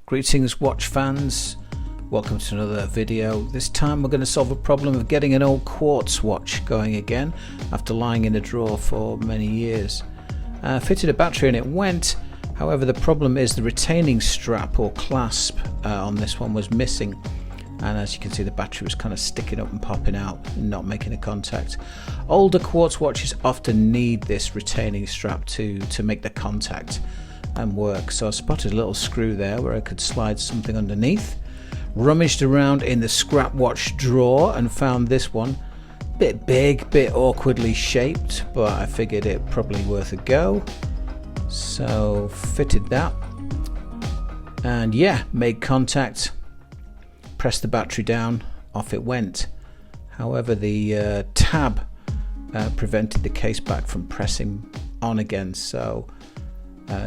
Greetings watch fans, welcome to another video. This time we're going to solve a problem of getting an old Quartz watch going again after lying in a drawer for many years. Fitted a battery and it went, however the problem is the retaining strap or clasp on this one was missing, and as you can see the battery was kind of sticking up and popping out and not making a contact. Older Quartz watches often need this retaining strap to make the contact and work, so I spotted a little screw there where I could slide something underneath. Rummaged around in the scrap watch drawer and found this one. Bit big, bit awkwardly shaped, but I figured it probably worth a go, so fitted that, and yeah, made contact, pressed the battery down, off it went. However, the tab prevented the case back from pressing on again, so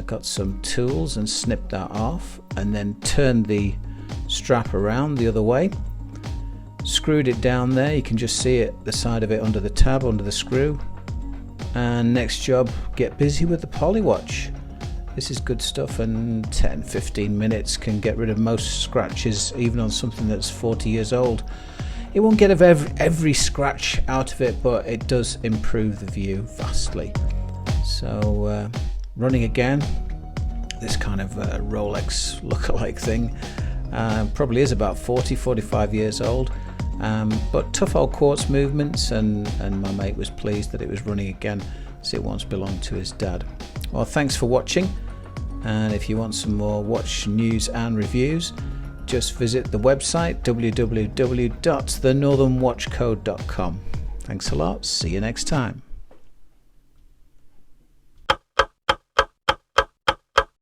got some tools and snipped that off, and then turned the strap around the other way, screwed it down there. You can just see it, the side of it under the tab, under the screw. And next job, get busy with the Polywatch. This is good stuff, and 10-15 minutes can get rid of most scratches, even on something that's 40 years old. It won't get every scratch out of it, but it does improve the view vastly. So running again, this kind of Rolex look-alike thing, probably is about 40-45 years old, but tough old Quartz movements, and my mate was pleased that it was running again, as it once belonged to his dad. Well, thanks for watching, and if you want some more watch news and reviews, just visit the website www.thenorthernwatchcode.com. Thanks a lot, see you next time.